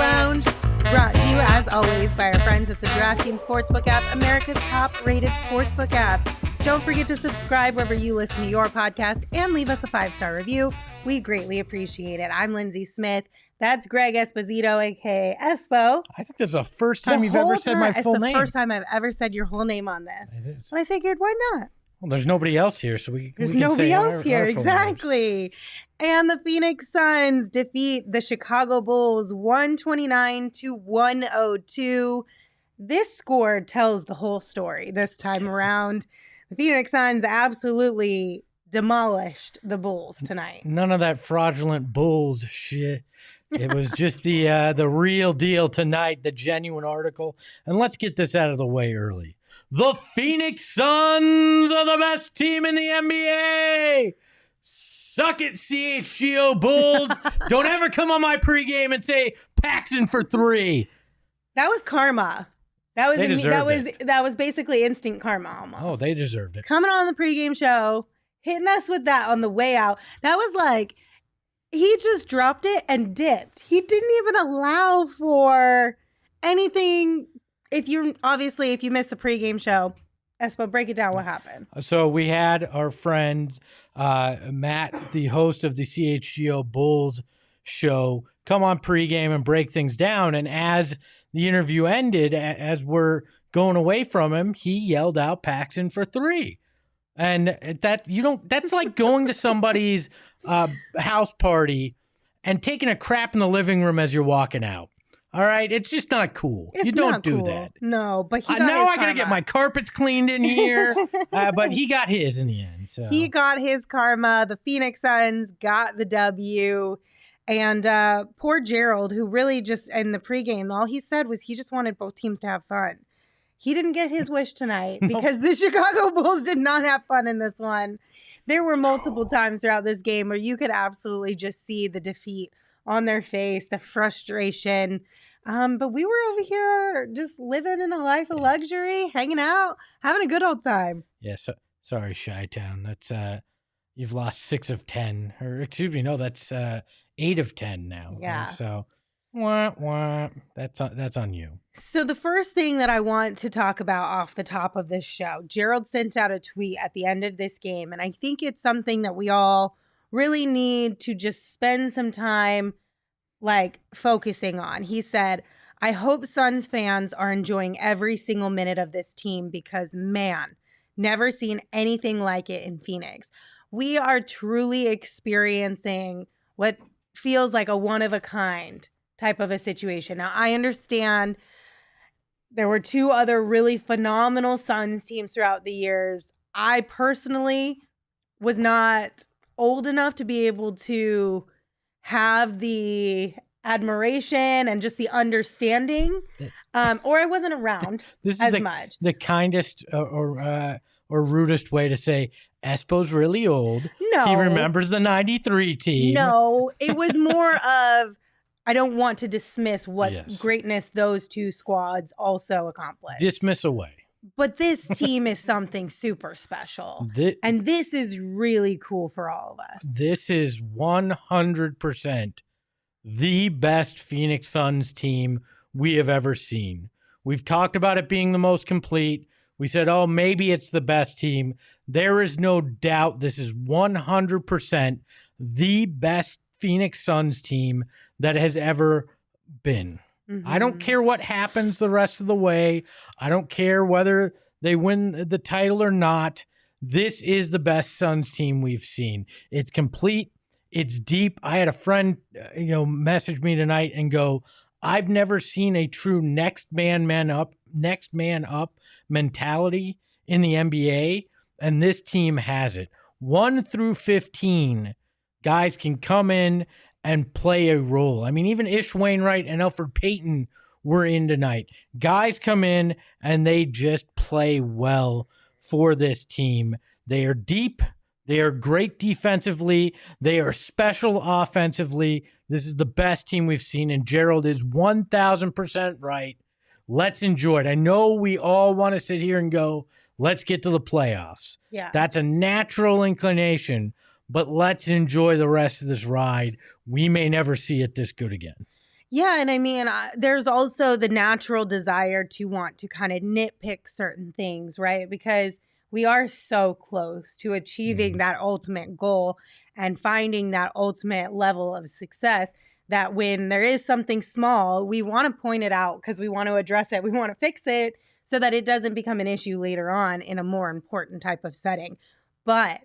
Lounge, brought to you as always by our friends at the DraftKings Sportsbook app, America's top-rated sportsbook app. Don't forget to subscribe wherever you listen to your podcast and leave us a 5-star review. We greatly appreciate it. I'm Lindsey Smith. That's Greg Esposito, a.k.a. Espo. I think that's the first time you've ever said my full name. It's the first time I've ever said your whole name on this. But I figured, why not? Well, there's nobody else here, so There's nobody else here, exactly. And the Phoenix Suns defeat the Chicago Bulls 129-102. This score tells the whole story this time around. The Phoenix Suns absolutely demolished the Bulls tonight. None of that fraudulent Bulls shit. It was just the real deal tonight, the genuine article. And let's get this out of the way early. The Phoenix Suns are the best team in the NBA. Suck it, CHGO Bulls. Don't ever come on my pregame and say Paxson for 3. That was karma. That was basically instant karma almost. Oh, they deserved it. Coming on the pregame show, hitting us with that on the way out. That was like, he just dropped it and dipped. He didn't even allow for anything. If you missed the pregame show, Espo, break it down. What happened? So we had our friend Matt, the host of the CHGO Bulls show, come on pregame and break things down. And as the interview ended, as we're going away from him, he yelled out Paxson for 3. And that's like going to somebody's house party and taking a crap in the living room as you're walking out. All right, it's just not cool. You don't do that. No, but he got now his I gotta get my carpets cleaned in here. But he got his in the end. So he got his karma. The Phoenix Suns got the W, and poor Gerald, who really just in the pregame, all he said was he just wanted both teams to have fun. He didn't get his wish tonight because the Chicago Bulls did not have fun in this one. There were multiple times throughout this game where you could absolutely just see the defeat on their face, the frustration. But we were over here just living in a life of luxury, hanging out, having a good old time. Yeah, sorry, Chi-Town. That's you've lost 6 of 10. Or excuse me, no, that's 8 of 10 now. Yeah. So that's on you. So the first thing that I want to talk about off the top of this show, Gerald sent out a tweet at the end of this game, and I think it's something that we all really need to just spend some time focusing on. He said, I hope Suns fans are enjoying every single minute of this team because, man, never seen anything like it in Phoenix. We are truly experiencing what feels like a one-of-a-kind type of a situation. Now, I understand there were 2 other really phenomenal Suns teams throughout the years. I personally was not old enough to be able to have the admiration and just the understanding, or I wasn't around much. The kindest or rudest way to say Espo's really old. No. He remembers the 93 team. No, it was more of, I don't want to dismiss what greatness those 2 squads also accomplished. Dismiss away. But this team is something super special. And this is really cool for all of us. This is 100% the best Phoenix Suns team we have ever seen. We've talked about it being the most complete. We said, oh, maybe it's the best team. There is no doubt this is 100% the best Phoenix Suns team that has ever been. Mm-hmm. I don't care what happens the rest of the way. I don't care whether they win the title or not. This is the best Suns team we've seen. It's complete. It's deep. I had a friend, message me tonight and go, I've never seen a true next man up mentality in the NBA, and this team has it. 1 through 15, guys can come in and play a role. I mean, even Ish Wainwright and Elfrid Payton were in tonight. Guys come in and they just play well for this team. They are deep. They are great defensively. They are special offensively. This is the best team we've seen, and Gerald is 1,000% right. Let's enjoy it. I know we all want to sit here and go, let's get to the playoffs. Yeah. That's a natural inclination, but let's enjoy the rest of this ride. We may never see it this good again. Yeah, and I mean, there's also the natural desire to want to kind of nitpick certain things, right? Because we are so close to achieving that ultimate goal and finding that ultimate level of success that when there is something small, we want to point it out because we want to address it. We want to fix it so that it doesn't become an issue later on in a more important type of setting. But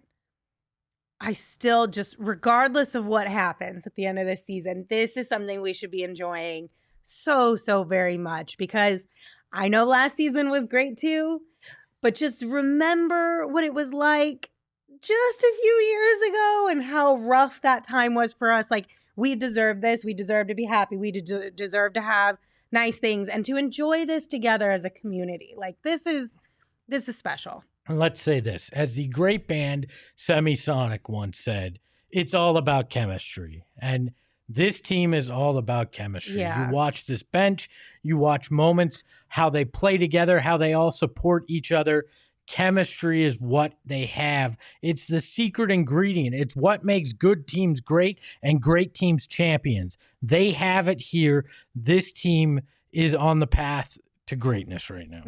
I still just, regardless of what happens at the end of this season, this is something we should be enjoying so, so very much because I know last season was great too, but just remember what it was like just a few years ago and how rough that time was for us. Like, we deserve this. We deserve to be happy. We deserve to have nice things and to enjoy this together as a community. Like, this is special. And let's say this, as the great band Semisonic once said, it's all about chemistry. And this team is all about chemistry. Yeah. You watch this bench, you watch moments, how they play together, how they all support each other. Chemistry is what they have. It's the secret ingredient. It's what makes good teams great and great teams champions. They have it here. This team is on the path to greatness right now.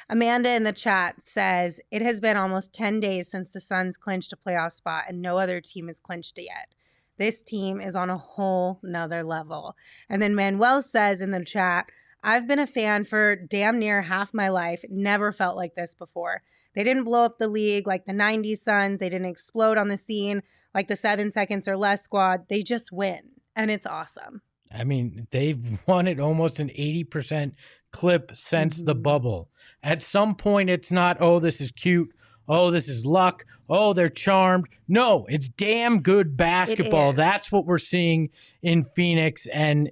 Amanda in the chat says, it has been almost 10 days since the Suns clinched a playoff spot and no other team has clinched it yet. This team is on a whole nother level. And then Manuel says in the chat, I've been a fan for damn near half my life. Never felt like this before. They didn't blow up the league like the 90s Suns. They didn't explode on the scene like the 7 seconds or less squad. They just win. And it's awesome. I mean, they've won it almost an 80% clip since the bubble. At some point, it's not, oh, this is cute. Oh, this is luck. Oh, they're charmed. No, it's damn good basketball. That's what we're seeing in Phoenix, and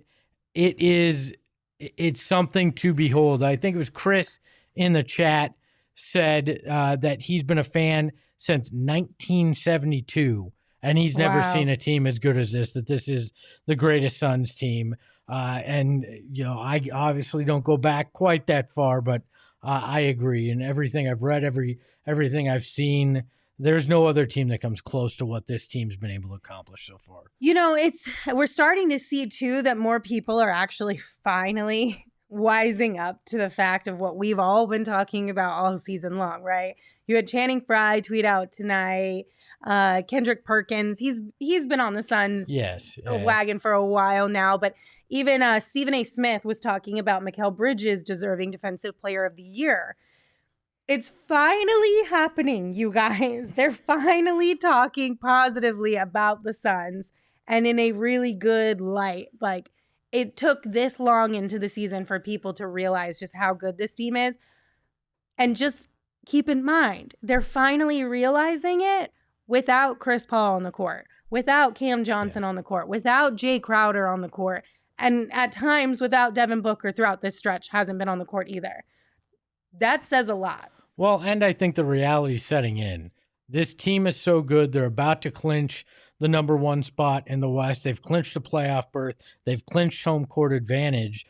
it's something to behold. I think it was Chris in the chat said that he's been a fan since 1972. And he's never seen a team as good as this, that this is the greatest Suns team. And, you know, I obviously don't go back quite that far, but I agree. And everything I've read, everything I've seen, there's no other team that comes close to what this team's been able to accomplish so far. You know, we're starting to see, too, that more people are actually finally wising up to the fact of what we've all been talking about all season long, right? You had Channing Frye tweet out tonight. Kendrick Perkins, he's been on the Suns wagon for a while now, but even Stephen A. Smith was talking about Mikal Bridges deserving Defensive Player of the Year. It's finally happening, you guys. They're finally talking positively about the Suns and in a really good light. Like, it took this long into the season for people to realize just how good this team is. And just keep in mind, they're finally realizing it without Chris Paul on the court, without Cam Johnson on the court, without Jae Crowder on the court, and at times without Devin Booker throughout this stretch hasn't been on the court either. That says a lot. Well, and I think the reality setting in. This team is so good. They're about to clinch the number 1 spot in the West. They've clinched a playoff berth. They've clinched home court advantage.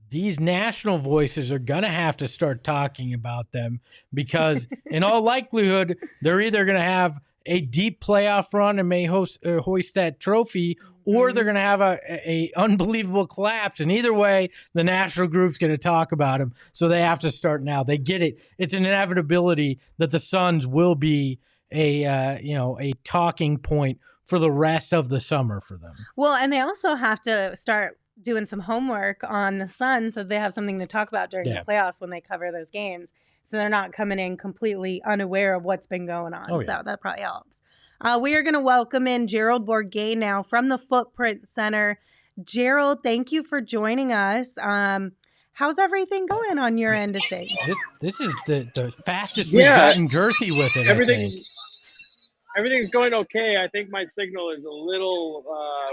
These national voices are going to have to start talking about them because in all likelihood, they're either going to have a deep playoff run and may hoist that trophy, or they're going to have a unbelievable collapse. And either way, the national group's going to talk about them. So they have to start now. They get it. It's an inevitability that the Suns will be a talking point for the rest of the summer for them. Well, and they also have to start doing some homework on the Suns so they have something to talk about during the playoffs when they cover those games. So they're not coming in completely unaware of what's been going on. So that probably helps. We are going to welcome in Gerald Bourguet now from the Footprint Center. Gerald, thank you for joining us. How's everything going on your end of things? This is the fastest we've gotten girthy with it. Everything's going okay. I think my signal is a little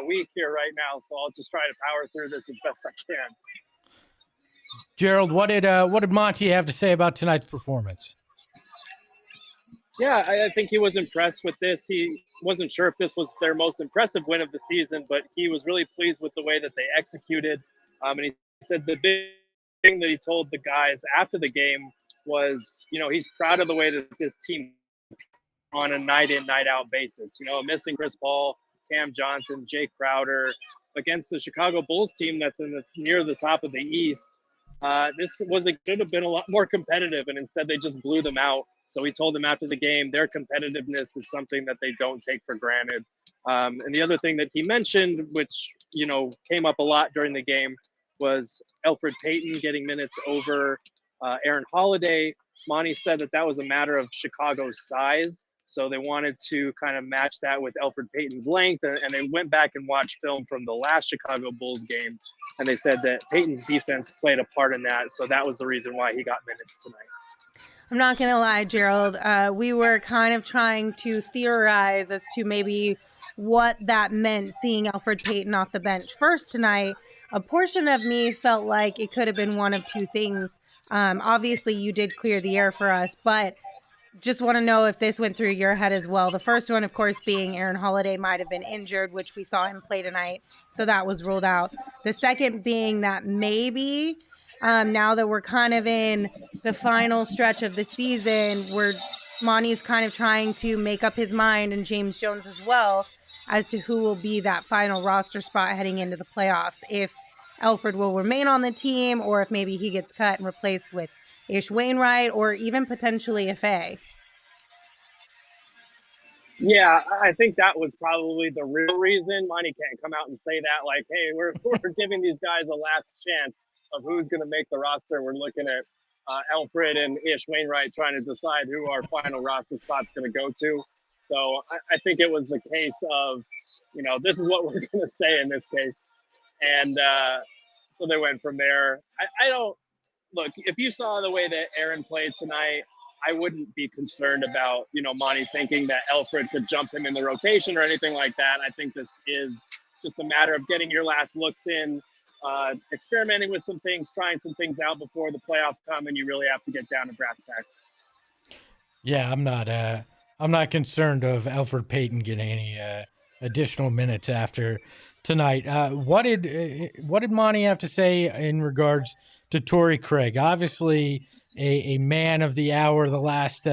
weak here right now, so I'll just try to power through this as best I can. Gerald, what did Monty have to say about tonight's performance? Yeah, I think he was impressed with this. He wasn't sure if this was their most impressive win of the season, but he was really pleased with the way that they executed. And he said the big thing that he told the guys after the game was, he's proud of the way that this team on a night in, night out basis. Missing Chris Paul, Cam Johnson, Jae Crowder, against the Chicago Bulls team that's near the top of the East. This should have been a lot more competitive, and instead they just blew them out. So he told them after the game, their competitiveness is something that they don't take for granted. And the other thing that he mentioned, which, came up a lot during the game, was Elfrid Payton getting minutes over Aaron Holiday. Monty said that was a matter of Chicago's size. So they wanted to kind of match that with Elfrid Payton's length. And they went back and watched film from the last Chicago Bulls game. And they said that Payton's defense played a part in that. So that was the reason why he got minutes tonight. I'm not going to lie, Gerald. We were kind of trying to theorize as to maybe what that meant, seeing Elfrid Payton off the bench first tonight. A portion of me felt like it could have been one of two things. Obviously, you did clear the air for us, but just want to know if this went through your head as well. The first one, of course, being Aaron Holiday might have been injured, which we saw him play tonight, so that was ruled out. The second being that maybe now that we're kind of in the final stretch of the season, where Monty's kind of trying to make up his mind, and James Jones as well, as to who will be that final roster spot heading into the playoffs. If Elfrid will remain on the team, or if maybe he gets cut and replaced with Ish Wainwright, or even potentially FA. Yeah, I think that was probably the real reason. Monty can't come out and say that, like, hey, we're giving these guys a last chance of who's going to make the roster. We're looking at Elfrid and Ish Wainwright trying to decide who our final roster spot's going to go to. So I think it was the case of, this is what we're going to say in this case. And so they went from there. I don't look, if you saw the way that Aaron played tonight, I wouldn't be concerned about, Monty thinking that Elfrid could jump him in the rotation or anything like that. I think this is just a matter of getting your last looks in, experimenting with some things, trying some things out before the playoffs come, and you really have to get down to brass tacks. Yeah, I'm not concerned of Elfrid Payton getting any additional minutes after tonight. What did Monty have to say in regards to Torrey Craig? Obviously, a man of the hour the last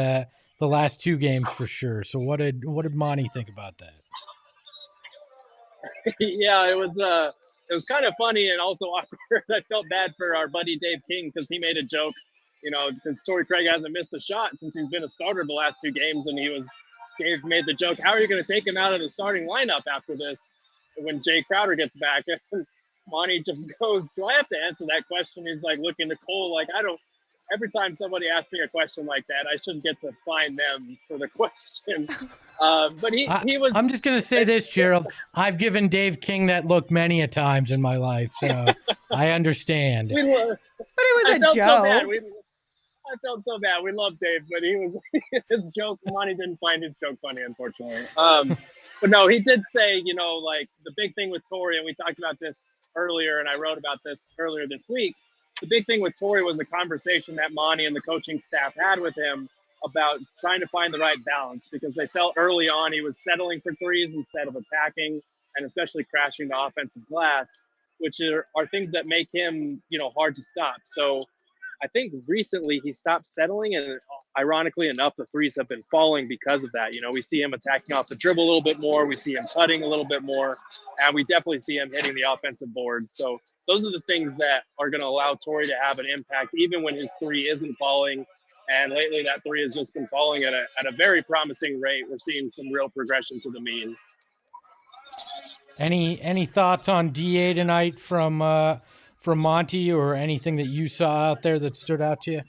two games for sure. So what did Monty think about that? Yeah, it was kind of funny and also awkward. I felt bad for our buddy Dave King because he made a joke, because Torrey Craig hasn't missed a shot since he's been a starter the last two games, and Dave made the joke, how are you going to take him out of the starting lineup after this when Jae Crowder gets back? And Monty just goes, do I have to answer that question? He's like looking to Cole like, every time somebody asks me a question like that, I shouldn't get to find them for the question. But he was. I'm just going to say this, Gerald. I've given Dave King that look many a times in my life, so I understand. But it was a joke. So bad. I felt so bad. We love Dave, but his joke, Monty didn't find his joke funny, unfortunately. But no, he did say, like the big thing with Torrey, and we talked about this earlier, and I wrote about this earlier this week. The big thing with Torrey was the conversation that Monty and the coaching staff had with him about trying to find the right balance, because they felt early on he was settling for threes instead of attacking, and especially crashing the offensive glass, which are things that make him, hard to stop. So I think recently he stopped settling, and ironically enough, the threes have been falling because of that. We see him attacking off the dribble a little bit more. We see him cutting a little bit more, and we definitely see him hitting the offensive boards. So those are the things that are going to allow Torrey to have an impact, even when his three isn't falling. And lately that three has just been falling at a very promising rate. We're seeing some real progression to the mean. Any thoughts on DA tonight from Monty, or anything that you saw out there that stood out to you?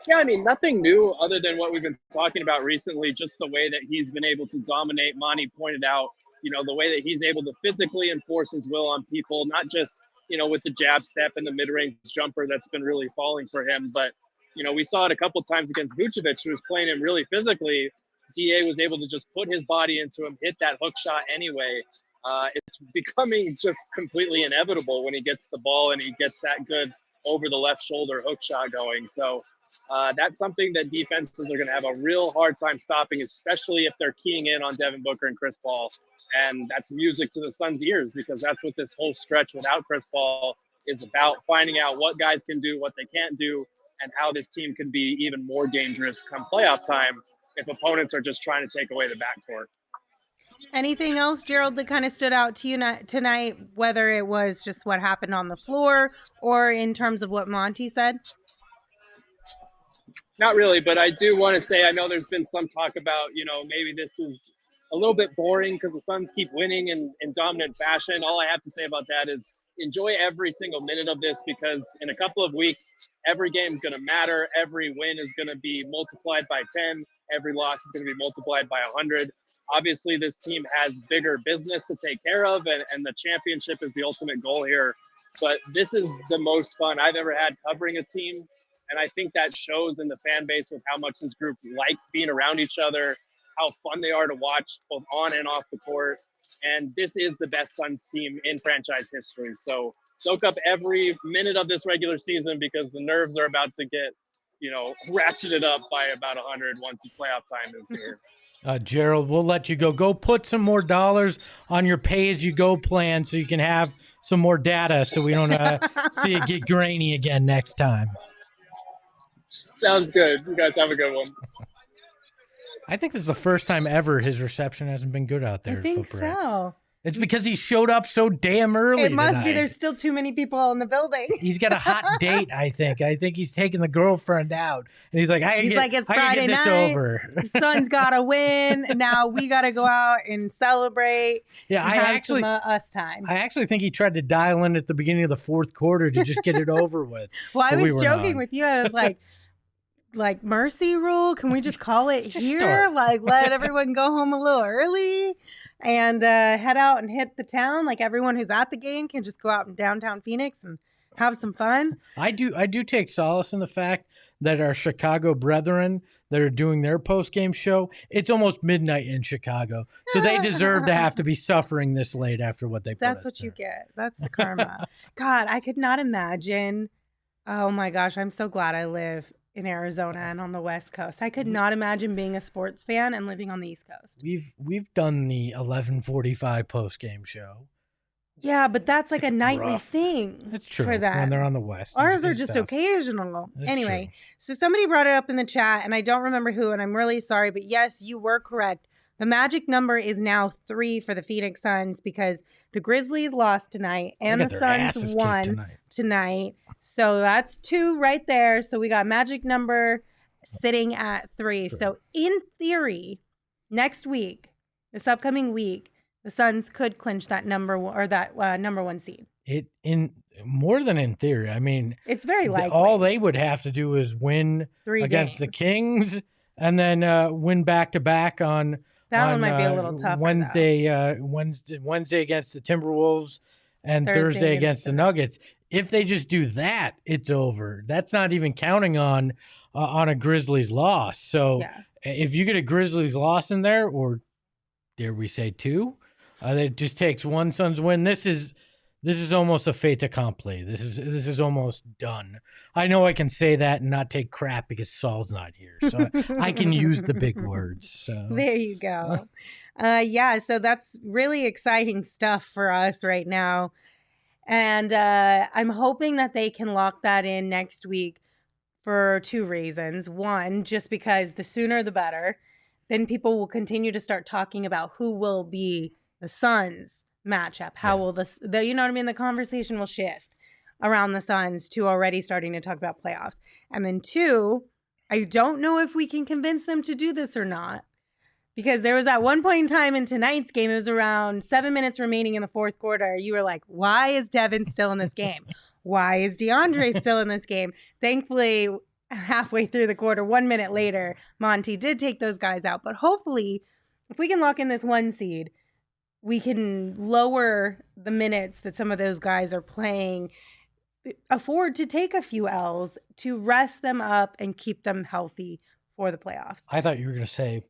Yeah, I mean, nothing new other than what we've been talking about recently, just the way that he's been able to dominate. Monty pointed out, the way that he's able to physically enforce his will on people, not just, with the jab step and the mid-range jumper that's been really falling for him. But, we saw it a couple times against Vucevic, who was playing him really physically. DA was able to just put his body into him, hit that hook shot anyway. It's becoming just completely inevitable when he gets the ball and he gets that good over the left shoulder hook shot going. So that's something that defenses are going to have a real hard time stopping, especially if they're keying in on Devin Booker and Chris Paul. And that's music to the Suns' ears, because that's what this whole stretch without Chris Paul is about, finding out what guys can do, what they can't do, and how this team can be even more dangerous come playoff time if opponents are just trying to take away the backcourt. Anything else, Gerald, that kind of stood out to you tonight, whether it was just what happened on the floor or in terms of what Monty said? Not really, but I do want to say I know there's been some talk about, maybe this is a little bit boring because the Suns keep winning in dominant fashion. All I have to say about that is enjoy every single minute of this, because in a couple of weeks, every game is going to matter. Every win is going to be multiplied by 10. Every loss is going to be multiplied by 100. Obviously, this team has bigger business to take care of, and the championship is the ultimate goal here. But this is the most fun I've ever had covering a team. And I think that shows in the fan base with how much this group likes being around each other, how fun they are to watch both on and off the court. And this is the best Suns team in franchise history. So soak up every minute of this regular season, because the nerves are about to get, ratcheted up by about 100 once the playoff time is here. Gerald, we'll let you go. Go put some more dollars on your pay-as-you-go plan so you can have some more data so we don't see it get grainy again next time. Sounds good. You guys have a good one. I think this is the first time ever his reception hasn't been good out there. I think so. It's because he showed up so damn early. It must tonight. be. There's still too many people in the building. He's got a hot date, I think. I think he's taking the girlfriend out. And he's like, it's Friday night. Over. The Suns got to win. Now we got to go out and celebrate. Yeah, and have some us time. I actually think he tried to dial in at the beginning of the fourth quarter to just get it over with. Well, I was joking with you. I was like mercy rule. Can we just call it here? Like, let everyone go home a little early and head out and hit the town. Like, everyone who's at the game can just go out in downtown Phoenix and have some fun. I do take solace in the fact that our Chicago brethren that are doing their post-game show, it's almost midnight in Chicago. So they deserve to have to be suffering this late after what they put That's what you get. That's the karma. God, I could not imagine. Oh my gosh, I'm so glad I live in Arizona and on the West Coast. I could not imagine being a sports fan and living on the East Coast. We've done the 11:45 post-game show. Yeah, but that's like a nightly thing. That's true. For that. When they're on the West. Ours are just occasional. Anyway, true. So somebody brought it up in the chat, and I don't remember who, and I'm really sorry, but yes, you were correct. The magic number is now 3 for the Phoenix Suns because the Grizzlies lost tonight and the Suns won tonight. So that's 2 right there. So we got magic number sitting at 3. True. So in theory, next week, this upcoming week, the Suns could clinch that number number 1 seed. In more than in theory. I mean, it's very likely. All they would have to do is win 3 against games. the Kings and then win back-to-back on that one might be a little tougher. Wednesday against the Timberwolves and Thursday against the Nuggets. If they just do that, it's over. That's not even counting on a Grizzlies loss. So if you get a Grizzlies loss in there, or dare we say 2, it just takes 1 Suns win. This is almost a fait accompli. This is almost done. I know I can say that and not take crap because Saul's not here, so I can use the big words. So. There you go. So that's really exciting stuff for us right now. And I'm hoping that they can lock that in next week for 2 reasons. One, just because the sooner the better. Then people will continue to start talking about who will be the Suns matchup. How will the the conversation will shift around the Suns to already starting to talk about playoffs. And then 2, I don't know if we can convince them to do this or not. Because there was at one point in time in tonight's game, it was around 7 minutes remaining in the fourth quarter. You were like, why is Devin still in this game? Why is DeAndre still in this game? Thankfully, halfway through the quarter, 1 minute later, Monty did take those guys out. But hopefully, if we can lock in this 1 seed, we can lower the minutes that some of those guys are playing, afford to take a few L's to rest them up and keep them healthy for the playoffs. I thought you were going to say,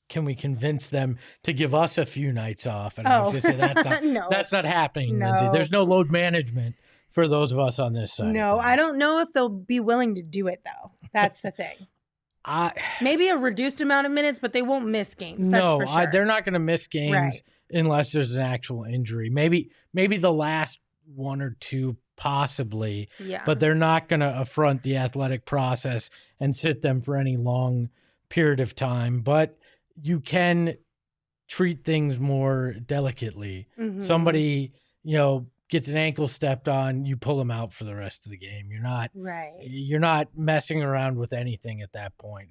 can we convince them to give us a few nights off? And I was going to say, that's not, no. That's not happening, No. Lindsay. There's no load management for those of us on this side. No, I don't know if they'll be willing to do it, though. That's the thing. Maybe a reduced amount of minutes, but they won't miss games. That's for sure. They're not going to miss games unless there's an actual injury. Maybe the last 1 or 2 possibly, but they're not going to affront the athletic process and sit them for any long period of time. But you can treat things more delicately. Mhm. Somebody, gets an ankle stepped on, you pull them out for the rest of the game. Right. You're not messing around with anything at that point.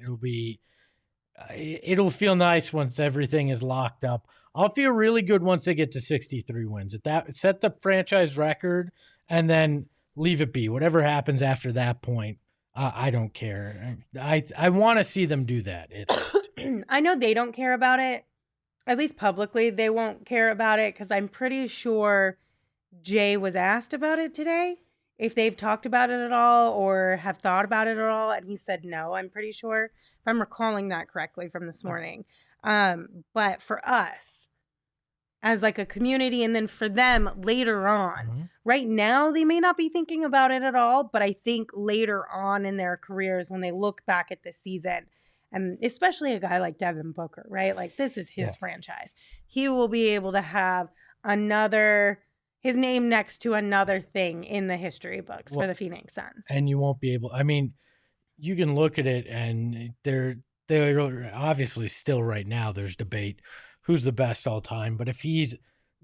It'll feel nice once everything is locked up. I'll feel really good once they get to 63 wins. Set the franchise record and then leave it be. Whatever happens after that point, I don't care. I want to see them do that at least. I know they don't care about it. At least publicly, they won't care about it because I'm pretty sure Jay was asked about it today, if they've talked about it at all or have thought about it at all, and he said no, I'm pretty sure, if I'm recalling that correctly from this morning. But for us, as like a community, and then for them later on, right now, they may not be thinking about it at all, but I think later on in their careers, when they look back at this season, and especially a guy like Devin Booker, right? Like, this is his franchise. He will be able to have his name next to another thing in the history books for the Phoenix Suns. And you won't be able, you can look at it and they're obviously still right now, there's debate who's the best all time. But if he's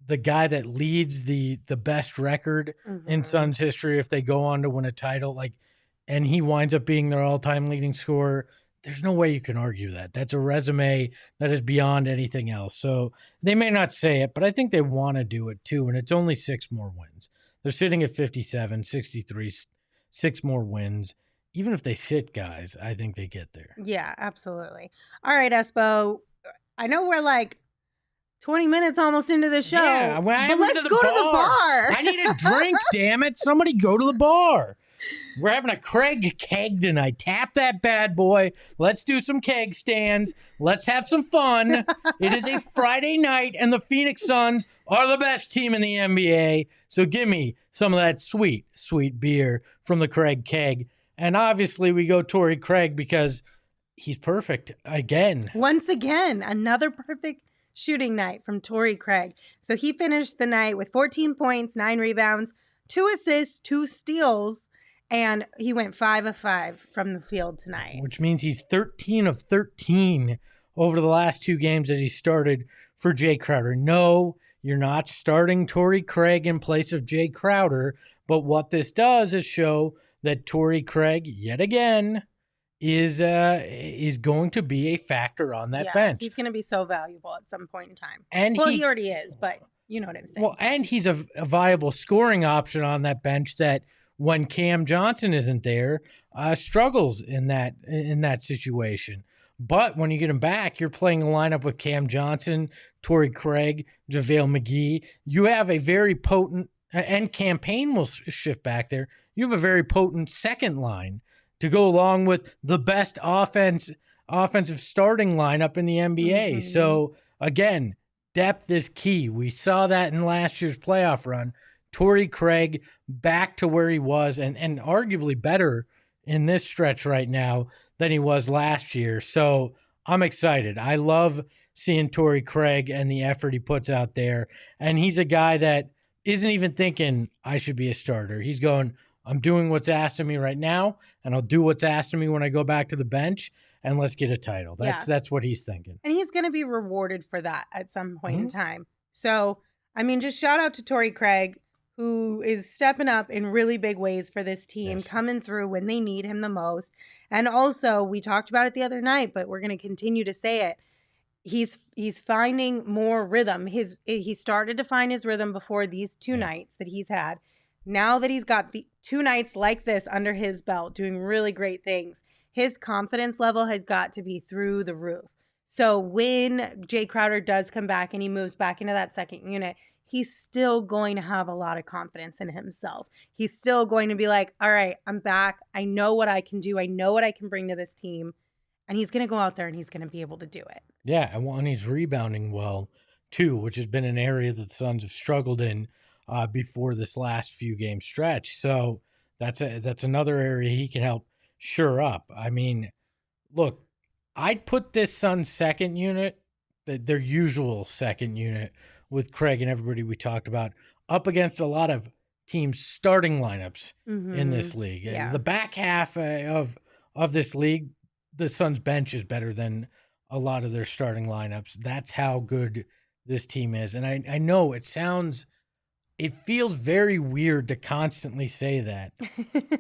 the guy that leads the best record in Suns history, if they go on to win a title, and he winds up being their all-time leading scorer, there's no way you can argue that. That's a resume that is beyond anything else. So they may not say it, but I think they want to do it too. And it's only 6 more wins. They're sitting at 57, 63, 6 more wins. Even if they sit guys, I think they get there. Yeah, absolutely. All right, Espo. I know we're like 20 minutes almost into the show, yeah, but let's go to the bar. I need a drink, damn it. Somebody go to the bar. We're having a Craig keg tonight. Tap that bad boy. Let's do some keg stands. Let's have some fun. It is a Friday night, and the Phoenix Suns are the best team in the NBA. So give me some of that sweet, sweet beer from the Craig keg. And obviously, we go Torrey Craig because he's perfect again. Once again, another perfect shooting night from Torrey Craig. So he finished the night with 14 points, 9 rebounds, 2 assists, 2 steals, and he went 5 of 5 from the field tonight. Which means he's 13 of 13 over the last 2 games that he started for Jae Crowder. No, you're not starting Torrey Craig in place of Jae Crowder, but what this does is show that Torrey Craig, yet again, is going to be a factor on that bench. He's going to be so valuable at some point in time. And he already is, but you know what I'm saying. Well, and he's a viable scoring option on that bench that when Cam Johnson isn't there, struggles in that situation. But when you get him back, you're playing a lineup with Cam Johnson, Torrey Craig, JaVale McGee. You have a very potent, and Campaign will shift back there. You have a very potent second line to go along with the best offensive starting lineup in the NBA. So again, depth is key. We saw that in last year's playoff run. Torrey Craig back to where he was and arguably better in this stretch right now than he was last year. So I'm excited. I love seeing Torrey Craig and the effort he puts out there. And he's a guy that isn't even thinking I should be a starter. He's going, I'm doing what's asked of me right now, and I'll do what's asked of me when I go back to the bench, and let's get a title. That's what he's thinking. And he's going to be rewarded for that at some point in time. So, just shout out to Torrey Craig, who is stepping up in really big ways for this team, coming through when they need him the most. And also, we talked about it the other night, but we're going to continue to say it. He's finding more rhythm. He started to find his rhythm before these 2 nights that he's had. Now that he's got the 2 nights like this under his belt, doing really great things, his confidence level has got to be through the roof. So when Jae Crowder does come back and he moves back into that second unit, he's still going to have a lot of confidence in himself. He's still going to be like, all right, I'm back. I know what I can do. I know what I can bring to this team. And he's going to go out there and he's going to be able to do it. Yeah, and he's rebounding well, too, which has been an area that the Suns have struggled in before this last few game stretch. So that's another area he can help shore up. Look, I'd put this Suns second unit, their usual second unit, with Craig and everybody we talked about, up against a lot of teams' starting lineups in this league. Yeah. The back half of this league, the Suns bench is better than a lot of their starting lineups. That's how good this team is. And I know it feels very weird to constantly say that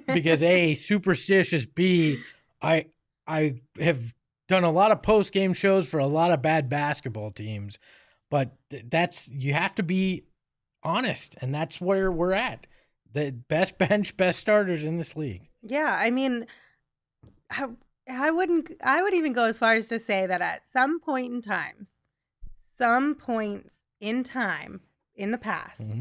because A, superstitious, B, I have done a lot of post-game shows for a lot of bad basketball teams, but you have to be honest, and that's where we're at. The best bench, best starters in this league. Yeah, I mean, I would even go as far as to say that at some points in time in the past,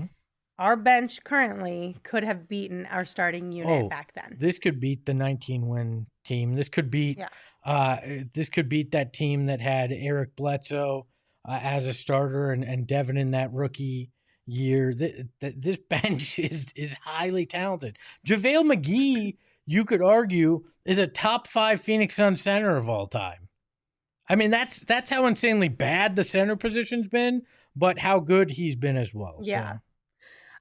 our bench currently could have beaten our starting unit back then. This could beat the 19-win team. This could beat that team that had Eric Bledsoe as a starter and Devin in that rookie year. This bench is highly talented. JaVale McGee, you could argue, is a top 5 Phoenix Suns center of all time. I mean, that's how insanely bad the center position's been, but how good he's been as well. Yeah. So.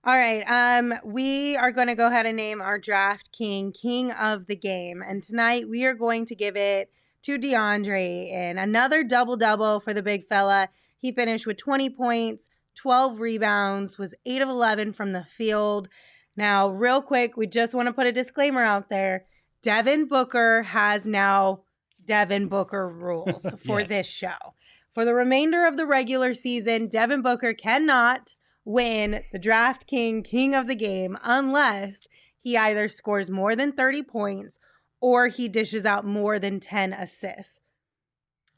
All right. We are going to go ahead and name our draft king of the game. And tonight we are going to give it to Deandre Ayton. Another double-double for the big fella. He finished with 20 points, 12 rebounds, was 8 of 11 from the field. Now, real quick, we just want to put a disclaimer out there. Devin Booker has now Devin Booker rules for Yes. this show. For the remainder of the regular season, Devin Booker cannot win the draft king of the game unless he either scores more than 30 points or he dishes out more than 10 assists.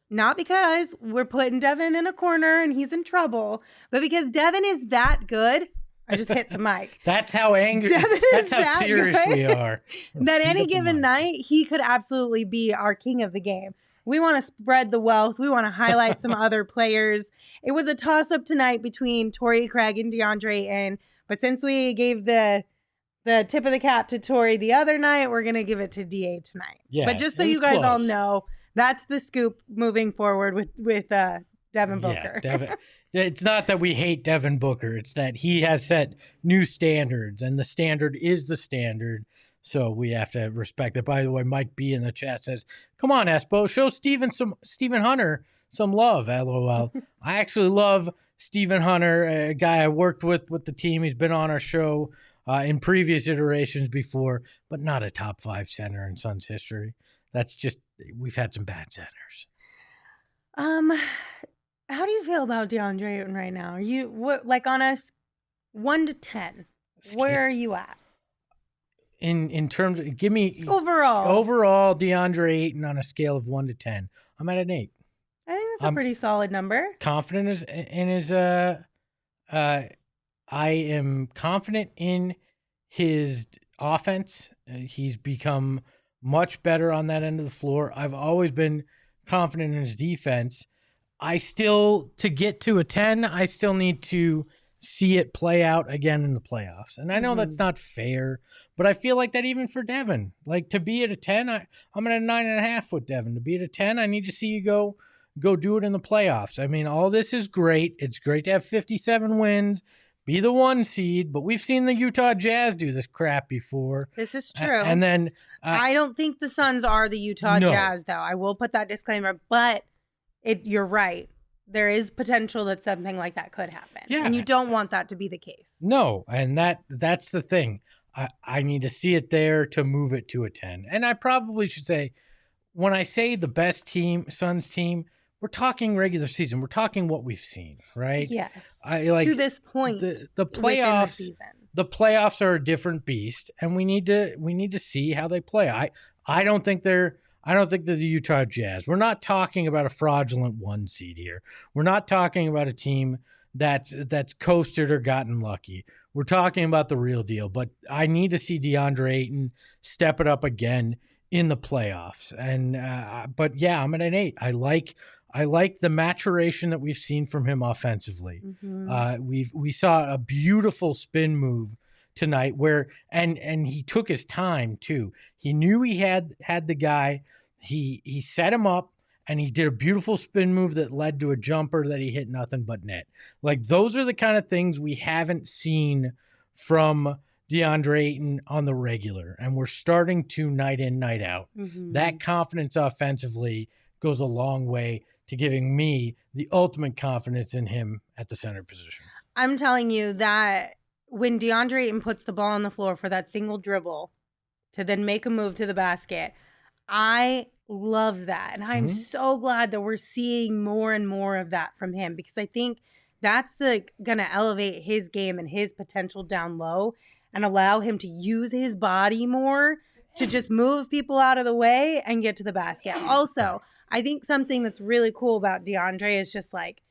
Not because we're putting Devin in a corner and he's in trouble, but because Devin is that good. I just hit the mic. That's how angry. That's how serious we are. That any given night, he could absolutely be our king of the game. We want to spread the wealth. We want to highlight some other players. It was a toss-up tonight between Torrey Craig and Deandre Ayton. But since we gave the tip of the cap to Torrey the other night, we're going to give it to DA tonight. Yeah, but just so you guys all know, that's the scoop moving forward with Devin Booker. Yeah, Devin. It's not that we hate Devin Booker. It's that he has set new standards, and the standard is the standard. So we have to respect it. By the way, Mike B in the chat says, "Come on, Espo, show Stephen Hunter some love." LOL. I actually love Stephen Hunter, a guy I worked with the team. He's been on our show in previous iterations before, but not a top 5 center in Suns history. That's just, we've had some bad centers. How do you feel about Deandre Ayton right now? Are you on a 1 to 10? Where are you at? In terms of, give me overall Deandre Ayton on a scale of 1 to 10. I'm at an 8. I think that's a pretty solid number. Confident in his I am confident in his offense. He's become much better on that end of the floor. I've always been confident in his defense. To get to a 10, I still need to see it play out again in the playoffs. And I know that's not fair, but I feel like that even for Devin. Like, to be at a 10, I'm at a 9.5 with Devin. To be at a 10, I need to see you go do it in the playoffs. I mean, all this is great. It's great to have 57 wins, be the 1 seed, but we've seen the Utah Jazz do this crap before. This is true. And then I don't think the Suns are the Utah Jazz, though. I will put that disclaimer, but you're right. There is potential that something like that could happen. Yeah. And you don't want that to be the case. No, and that's the thing. I need to see it there to move it to a 10. And I probably should say, when I say the best team, Suns team, we're talking regular season. We're talking what we've seen, right? Yes. To this point, the playoffs. The playoffs are a different beast, and we need to see how they play. I don't think they're the Utah Jazz. We're not talking about a fraudulent 1 seed here. We're not talking about a team that's coasted or gotten lucky. We're talking about the real deal. But I need to see Deandre Ayton step it up again in the playoffs. And but yeah, I'm at an 8. I like the maturation that we've seen from him offensively. We saw a beautiful spin move tonight where and he took his time too. He knew he had the guy. He set him up and he did a beautiful spin move that led to a jumper that he hit nothing but net. Like, those are the kind of things we haven't seen from Deandre Ayton on the regular, and we're starting to night in, night out. That confidence offensively goes a long way to giving me the ultimate confidence in him at the center position. I'm telling you that when DeAndre Ayton puts the ball on the floor for that single dribble to then make a move to the basket, I love that. And I'm so glad that we're seeing more and more of that from him, because I think that's going to elevate his game and his potential down low and allow him to use his body more to just move people out of the way and get to the basket. Also, I think something that's really cool about DeAndre is just like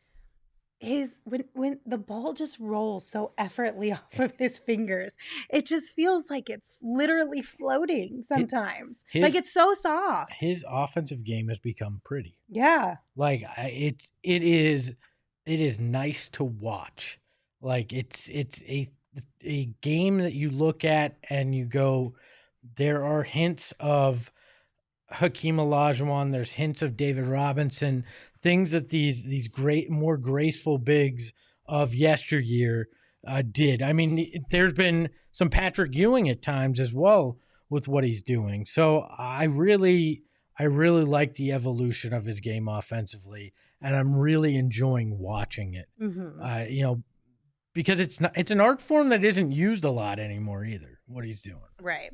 when the ball just rolls so effortlessly off of his fingers, it just feels like it's literally floating sometimes. Like it's so soft. His offensive game has become pretty. Yeah. Like it is nice to watch. Like it's a game that you look at and you go, there are hints of Hakeem Olajuwon, there's hints of David Robinson, things that these great, more graceful bigs of yesteryear did. I mean, there's been some Patrick Ewing at times as well with what he's doing. So I really like the evolution of his game offensively, and I'm really enjoying watching it. Because it's an art form that isn't used a lot anymore either, what he's doing. Right.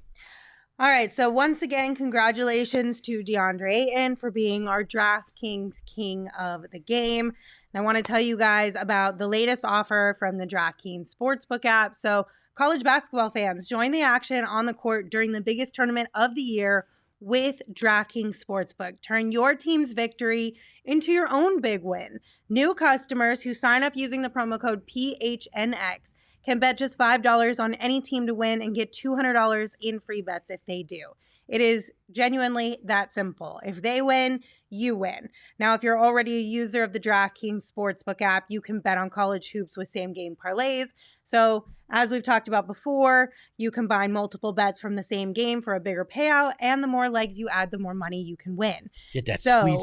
All right, so once again, congratulations to DeAndre Ayton for being our DraftKings King of the Game. And I want to tell you guys about the latest offer from the DraftKings Sportsbook app. So college basketball fans, join the action on the court during the biggest tournament of the year with DraftKings Sportsbook. Turn your team's victory into your own big win. New customers who sign up using the promo code PHNX can bet just $5 on any team to win and get $200 in free bets if they do. It is genuinely that simple. If they win, you win. Now, if you're already a user of the DraftKings Sportsbook app, you can bet on college hoops with same-game parlays. So, as we've talked about before, you combine multiple bets from the same game for a bigger payout, and the more legs you add, the more money you can win. Get that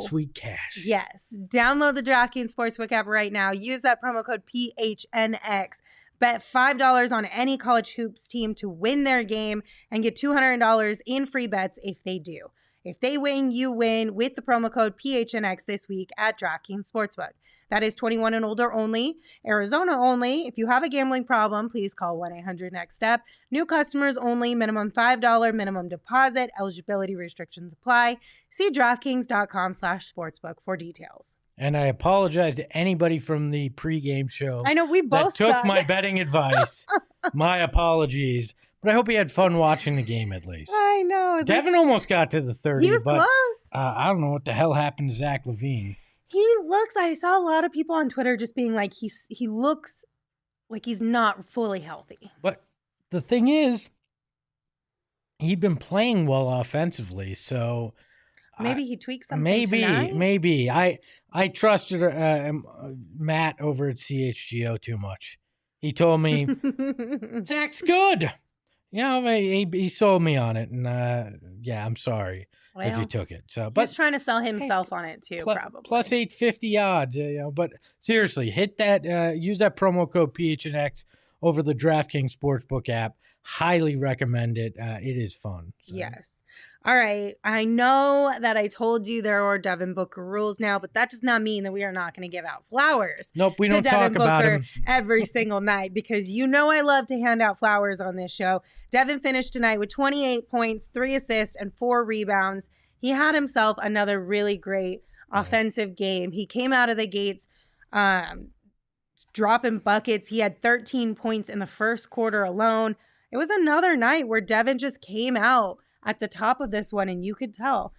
sweet cash. Yes. Download the DraftKings Sportsbook app right now. Use that promo code PHNX. Bet $5 on any college hoops team to win their game and get $200 in free bets if they do. If they win, you win with the promo code PHNX this week at DraftKings Sportsbook. That is 21 and older only, Arizona only. If you have a gambling problem, please call 1-800-NEXT-STEP. New customers only, minimum $5 minimum deposit. Eligibility restrictions apply. See DraftKings.com/sportsbook for details. And I apologize to anybody from the pregame show. I know we both took my betting advice. My apologies. But I hope you had fun watching the game at least. I know. Devin almost got to the 30. He was but, close. I don't know what the hell happened to Zach LaVine. I saw a lot of people on Twitter just being like, he looks like he's not fully healthy. But the thing is, he'd been playing well offensively, so... Maybe he tweaked something tonight? Maybe. I trusted Matt over at CHGO too much. He told me, Zach's good. You know, he sold me on it, and I'm sorry if you took it. So, but he's trying to sell himself on it too, probably. Plus 850 odds, but seriously, hit that, use that promo code PHNX over the DraftKings Sportsbook app. Highly recommend it. It is fun. So. Yes. All right. I know that I told you there are Devin Booker rules now, but that does not mean that we are not going to give out flowers. Nope, we don't talk about him every single night, because you know I love to hand out flowers on this show. Devin finished tonight with 28 points, 3 assists, and 4 rebounds. He had himself another really great offensive game. He came out of the gates dropping buckets. He had 13 points in the first quarter alone. It was another night where Devin just came out at the top of this one, and you could tell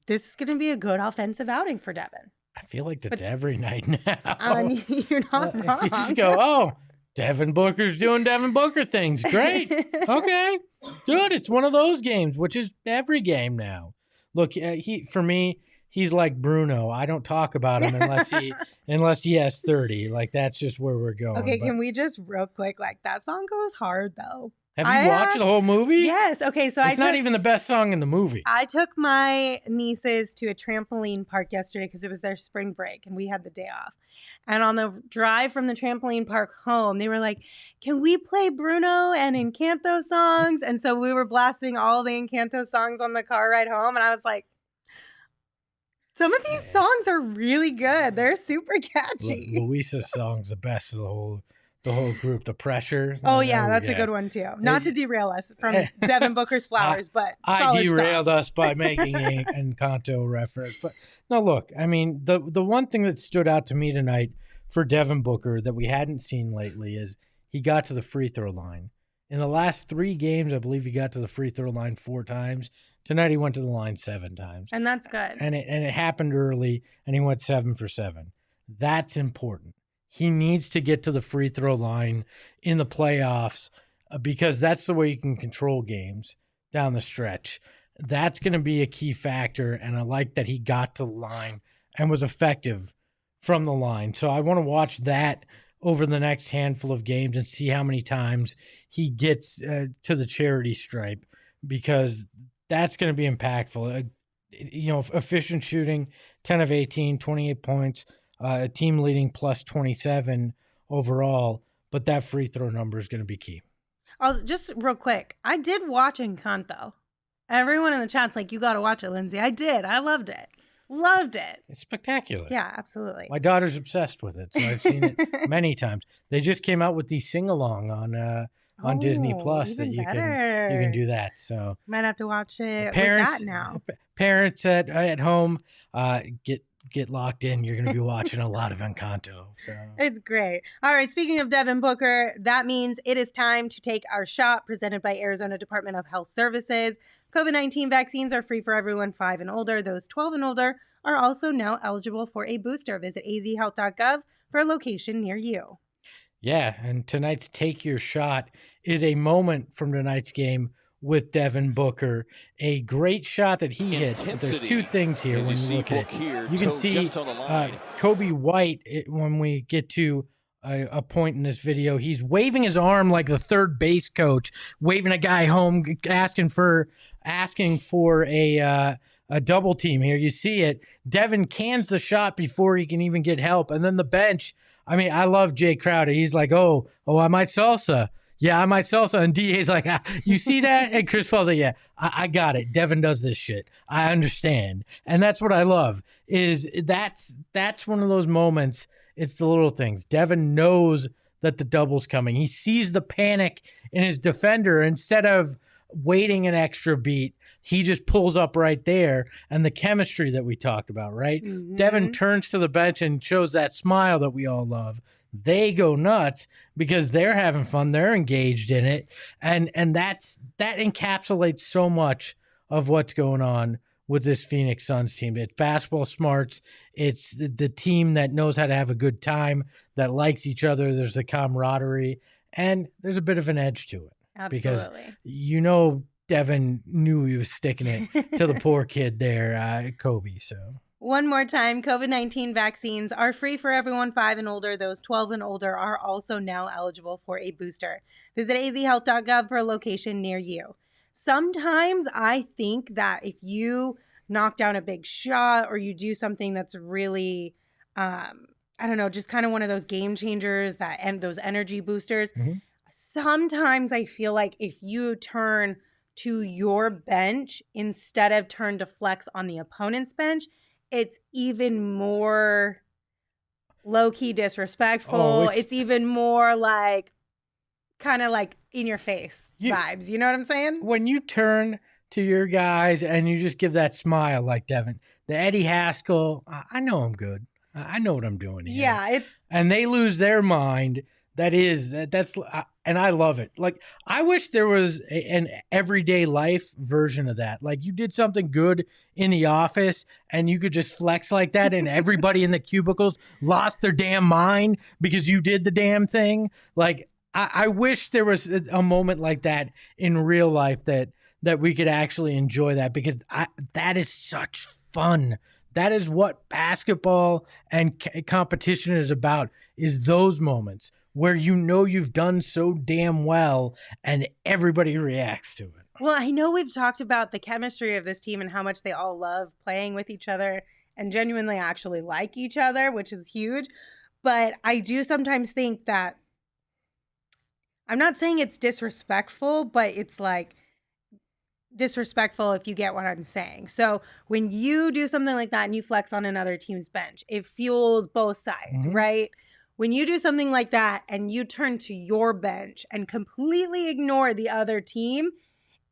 this is going to be a good offensive outing for Devin. I feel like that's every night now. I mean, you're not wrong. You just go, oh, Devin Booker's doing Devin Booker things. Great. Okay. Good. It's one of those games, which is every game now. Look, for me, he's like Bruno. I don't talk about him unless he has 30. Like, that's just where we're going. Okay, can we just real quick, like, that song goes hard, though. Have you watched the whole movie? Yes. Okay, so it's not even the best song in the movie. I took my nieces to a trampoline park yesterday because it was their spring break and we had the day off. And on the drive from the trampoline park home, they were like, can we play Bruno and Encanto songs? And so we were blasting all the Encanto songs on the car ride home. And I was like, Some of these songs are really good. They're super catchy. Luisa's song's the best of the whole group. The Pressure. Oh yeah, that's a good one too. Not to derail us from Devin Booker's Flowers, but I solid derailed songs. us by making an Encanto reference. But no, look, I mean, the one thing that stood out to me tonight for Devin Booker that we hadn't seen lately is he got to the free throw line. In the last 3 games, I believe he got to the free throw line 4 times. Tonight he went to the line 7 times. And that's good. And it happened early, and he went 7 for 7. That's important. He needs to get to the free throw line in the playoffs because that's the way you can control games down the stretch. That's going to be a key factor, and I like that he got to the line and was effective from the line. So I want to watch that over the next handful of games and see how many times he gets to the charity stripe, because that's going to be impactful. Efficient shooting, 10 of 18, 28 points, a team leading plus 27 overall, but that free throw number is going to be key. Just real quick, I did watch Encanto. Everyone in the chat's like, you got to watch it, Lindsay. I did. I loved it. Loved it. It's spectacular. Yeah, absolutely. My daughter's obsessed with it, so I've seen it many times. They just came out with the sing-along on Disney Plus that you can do that. So might have to watch it with that now. Parents at home, get locked in. You're going to be watching a lot of Encanto. So it's great. All right, speaking of Devin Booker, that means it is time to take our shot presented by Arizona Department of Health Services. COVID-19 vaccines are free for everyone 5 and older. Those 12 and older are also now eligible for a booster. Visit azhealth.gov for a location near you. Yeah, and tonight's Take Your Shot is a moment from tonight's game with Devin Booker. A great shot that he hits. But there's 2 things here when you look at it. You can see Kobe White, when we get to a point in this video, he's waving his arm like the third base coach, waving a guy home, asking for a double team here. You see it. Devin cans the shot before he can even get help. And then the bench, I mean, I love Jae Crowder. He's like, oh, I might salsa. Yeah, I might salsa. And DA's like, you see that? And Chris Paul's like, yeah, I got it. Devin does this shit. I understand. And that's what I love, is that's one of those moments. It's the little things. Devin knows that the double's coming. He sees the panic in his defender. Instead of waiting an extra beat, he just pulls up right there. And the chemistry that we talked about, right? Mm-hmm. Devin turns to the bench and shows that smile that we all love. They go nuts because they're having fun. They're engaged in it. And that encapsulates so much of what's going on with this Phoenix Suns team. It's basketball smarts. It's the team that knows how to have a good time, that likes each other. There's a camaraderie, and there's a bit of an edge to it. Absolutely. Because Devin knew he was sticking it to the poor kid there, Kobe. So one more time, COVID-19 vaccines are free for everyone 5 and older. Those 12 and older are also now eligible for a booster. Visit azhealth.gov for a location near you. Sometimes I think that if you knock down a big shot or you do something that's really, I don't know, just kind of one of those game changers and those energy boosters, sometimes I feel like if you turn to your bench instead of turn to flex on the opponent's bench, it's even more low-key disrespectful. It's even more like kind of like in your face vibes. You know what I'm saying? When you turn to your guys and you just give that smile like Devin, the Eddie Haskell, I know I'm good. I know what I'm doing here. Yeah. And they lose their mind. That's and I love it. Like, I wish there was an everyday life version of that. Like, you did something good in the office and you could just flex like that, and everybody in the cubicles lost their damn mind because you did the damn thing. Like, I wish there was a moment like that in real life that we could actually enjoy that, because that is such fun. That is what basketball and competition is about, is those moments where you've done so damn well and everybody reacts to it. Well, I know we've talked about the chemistry of this team and how much they all love playing with each other and genuinely actually like each other, which is huge. But I do sometimes think that, I'm not saying it's disrespectful, but it's like disrespectful if you get what I'm saying. So when you do something like that and you flex on another team's bench, it fuels both sides, right? When you do something like that and you turn to your bench and completely ignore the other team,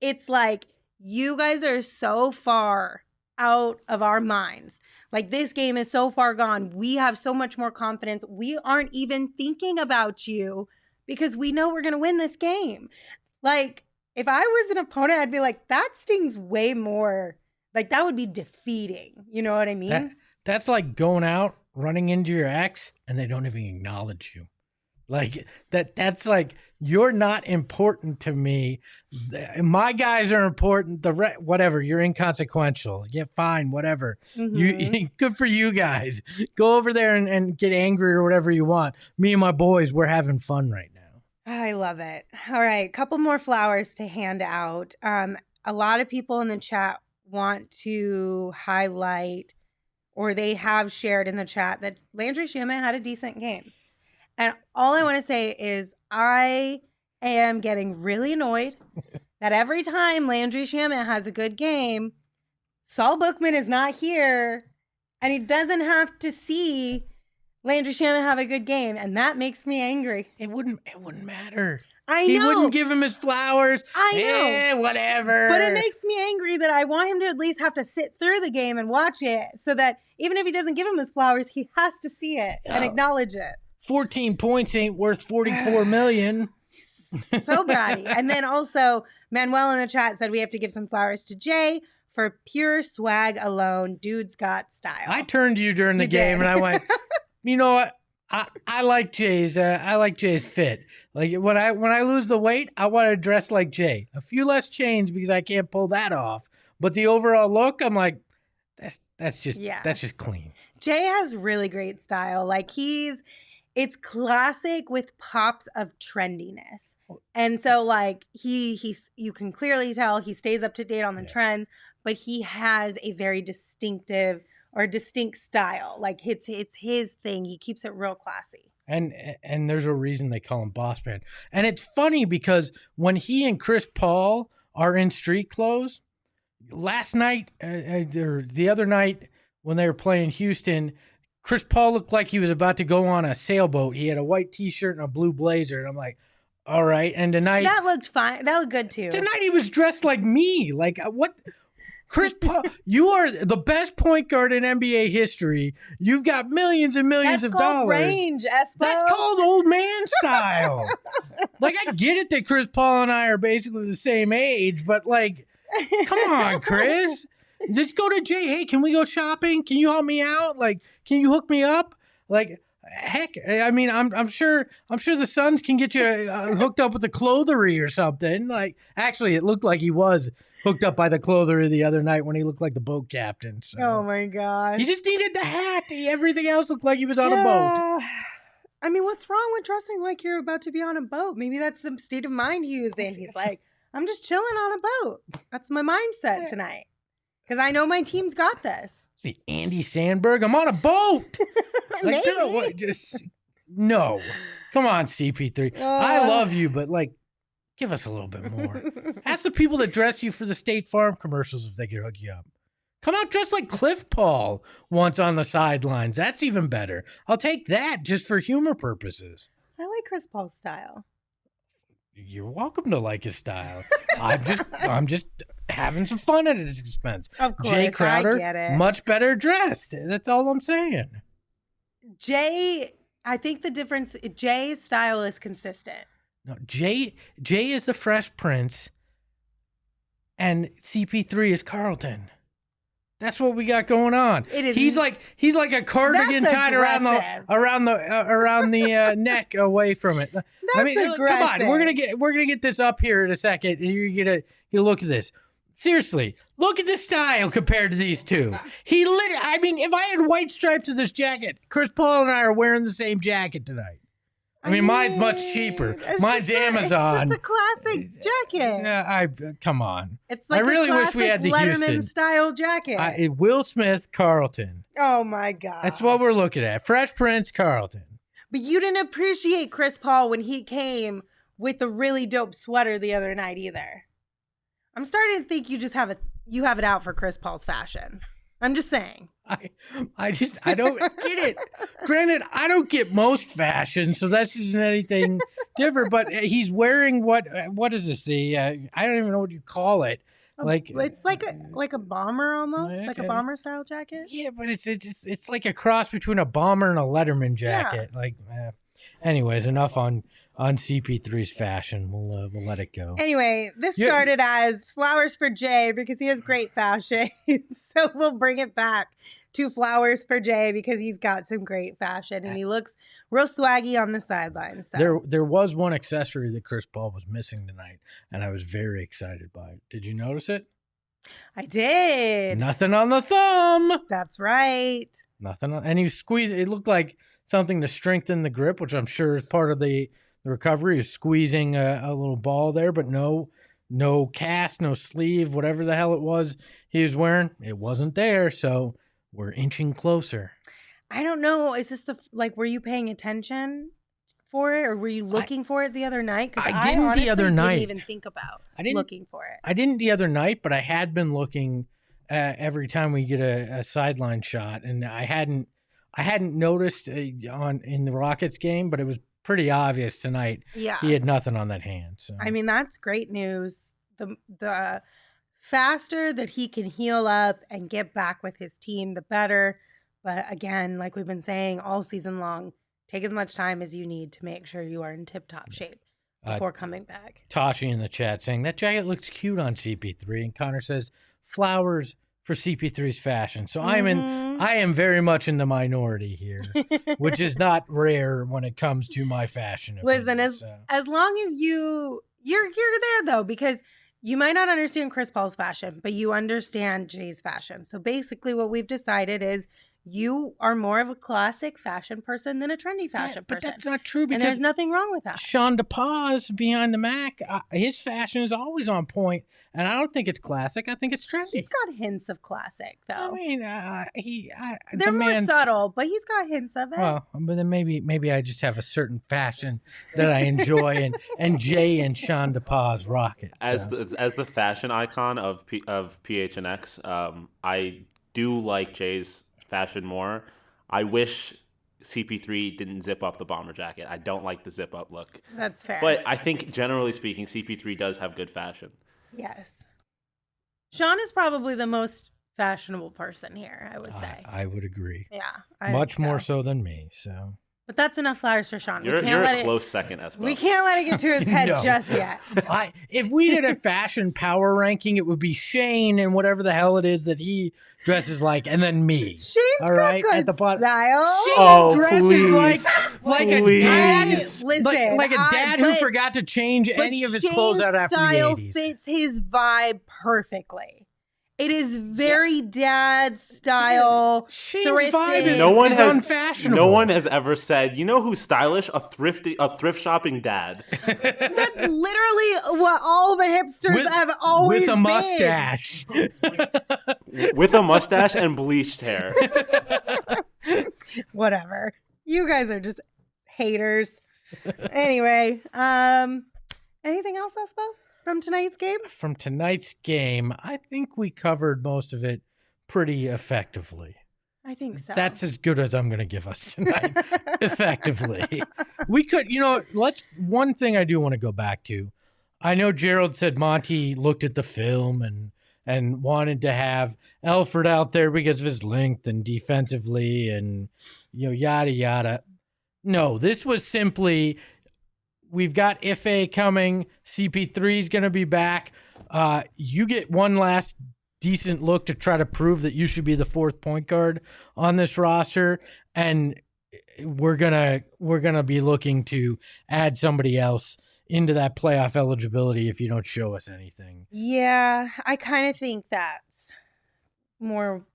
it's like you guys are so far out of our minds. Like, this game is so far gone. We have so much more confidence. We aren't even thinking about you because we know we're going to win this game. Like, if I was an opponent, I'd be like, that stings way more. Like, that would be defeating. You know what I mean? That's like going out, running into your ex, and they don't even acknowledge you. Like, that's like, you're not important to me. My guys are important. Whatever, you're inconsequential. Yeah, fine, whatever. Good for you guys. Go over there and get angry or whatever you want. Me and my boys, we're having fun right now. I love it. All right, couple more flowers to hand out. A lot of people in the chat want to highlight, or they have shared in the chat, that Landry Shamet had a decent game. And all I want to say is I am getting really annoyed that every time Landry Shamet has a good game, Saul Bookman is not here and he doesn't have to see Landry Shamet have a good game. And that makes me angry. It wouldn't matter. I know. He wouldn't give him his flowers. I know. Whatever. But it makes me angry that I want him to at least have to sit through the game and watch it so that even if he doesn't give him his flowers, he has to see it and acknowledge it. 14 points ain't worth 44 million. So bratty. And then also Manuel in the chat said we have to give some flowers to Jay for pure swag alone. Dude's got style. I turned to you during the game and I went, you know what? I like Jay's fit. Like, when I lose the weight, I want to dress like Jay. A few less chains because I can't pull that off. But the overall look, I'm like, that's just clean. Jay has really great style. Like, it's classic with pops of trendiness. And so, like, you can clearly tell he stays up to date on the trends, but he has a very distinct style. Like, it's his thing. He keeps it real classy. And there's a reason they call him Boss Man. And it's funny because when he and Chris Paul are in street clothes, last night or the other night when they were playing Houston, Chris Paul looked like he was about to go on a sailboat. He had a white t-shirt and a blue blazer. And I'm like, all right. And tonight, that looked fine. That looked good too. Tonight he was dressed like me. Like, what? Chris Paul, you are the best point guard in NBA history. You've got millions and millions of dollars. That's called range, Espo. That's called old man style. Like, I get it that Chris Paul and I are basically the same age, but like, come on, Chris. Just go to Jay. Hey, can we go shopping? Can you help me out? Like, can you hook me up? Like, heck, I mean, I'm sure the Suns can get you hooked up with a clothery or something. Like, actually, it looked like he was hooked up by the clothery the other night when he looked like the boat captain. So. Oh my God. He just needed the hat. Everything else looked like he was on a boat. I mean, what's wrong with dressing like you're about to be on a boat? Maybe that's the state of mind he was in. He's like, I'm just chilling on a boat. That's my mindset tonight. Because I know my team's got this. See, Andy Sandberg, I'm on a boat. Like, Maybe. No. Come on, CP3. I love you, but like, give us a little bit more. Ask the people that dress you for the State Farm commercials if they can hook you up. Come out dressed like Cliff Paul once on the sidelines. That's even better. I'll take that just for humor purposes. I like Chris Paul's style. You're welcome to like his style. I'm just having some fun at his expense. Of course, Jae Crowder, I get it. much better dressed. That's all I'm saying. Jay, I think the difference, Jay's style is consistent. No, Jay is the Fresh Prince, and CP3 is Carlton. That's what we got going on. It is. He's like a cardigan tied around the neck away from it. I mean, aggressive. Come on, we're gonna get this up here in a second, and you're gonna look at this. Seriously, look at the style compared to these two. I mean, if I had white stripes to this jacket, Chris Paul and I are wearing the same jacket tonight. I mean, mine's much cheaper. Mine's Amazon. It's just a classic jacket. Yeah, come on. It's like I really a wish we had the Letterman Houston style jacket. Will Smith, Carlton. Oh my God. That's what we're looking at. Fresh Prince, Carlton. But you didn't appreciate Chris Paul when he came with a really dope sweater the other night either. I'm starting to think you have it out for Chris Paul's fashion. I'm just saying. I don't get it. Granted, I don't get most fashion, so that's just anything different. But he's wearing what is this? I don't even know what you call it. Like it's like a bomber almost, like a bomber style jacket. Yeah, but it's like a cross between a bomber and a Letterman jacket. Yeah. Anyways, enough on CP3's fashion. We'll let it go. Anyway, this started as flowers for Jay because he has great fashion. So we'll bring it back to flowers for Jay because he's got some great fashion and he looks real swaggy on the sidelines. So. There was one accessory that Chris Paul was missing tonight, and I was very excited by it. Did you notice it? I did. Nothing on the thumb. That's right. Nothing on, and he squeezed. It looked like something to strengthen the grip, which I'm sure is part of the recovery, is squeezing a little ball there, but no cast, no sleeve, whatever the hell it was he was wearing, it wasn't there. So we're inching closer. I don't know. Is this were you paying attention for it, or were you looking for it the other night? Because I didn't the other night. Didn't even think about looking for it. I didn't the other night, but I had been looking every time we get a sideline shot, and I hadn't noticed in the Rockets game, but it was pretty obvious tonight. Yeah, he had nothing on that hand. So I mean, that's great news. The faster that he can heal up and get back with his team, the better. But again, like we've been saying all season long, take as much time as you need to make sure you are in tip-top shape before coming back. Tashi in the chat saying, that jacket looks cute on CP3. And Connor says, flowers for CP3's fashion. So I am very much in the minority here, which is not rare when it comes to my fashion opinion. Listen, as long as you're there, though, because you might not understand Chris Paul's fashion, but you understand Jay's fashion. So basically what we've decided is you are more of a classic fashion person than a trendy fashion person. But that's not true, because and there's nothing wrong with that. Sean DePaz behind the Mac, his fashion is always on point, and I don't think it's classic. I think it's trendy. He's got hints of classic, though. I mean, they're more subtle, but he's got hints of it. Well, but then maybe I just have a certain fashion that I enjoy, and Jay and Sean DePaz rock it. So. As the fashion icon of PHNX, I do like Jay's fashion more. I wish CP3 didn't zip up the bomber jacket. I don't like the zip up look. That's fair. But I think generally speaking, CP3 does have good fashion. Yes. Sean is probably the most fashionable person here, I would say. I would agree. Yeah. Much more so than me, so. But that's enough flowers for Sean. You're a close second, Espo. We can't let it get to his head just yet. If we did a fashion power ranking, it would be Shane and whatever the hell it is that he dresses like, and then me. Shane's got good at the style. Shane dresses like a dad. Listen, like a dad who forgot to change any of his clothes out after the 80s. Shane's style fits his vibe perfectly. It is very dad style. Shane's vibe is unfashionable. No one has ever said, you know who's stylish? A thrift shopping dad. That's literally what all the hipsters have always been. With a mustache. With a mustache and bleached hair. Whatever. You guys are just haters. Anyway, anything else, Espo? From tonight's game? From tonight's game, I think we covered most of it pretty effectively. I think so. That's as good as I'm going to give us tonight. Effectively. We could, one thing I do want to go back to. I know Gerald said Monty looked at the film and wanted to have Elford out there because of his length and defensively and, yada, yada. No, this was simply... We've got Ife coming. CP3 is going to be back. You get one last decent look to try to prove that you should be the fourth point guard on this roster, and we're gonna be looking to add somebody else into that playoff eligibility if you don't show us anything. Yeah, I kind of think that's more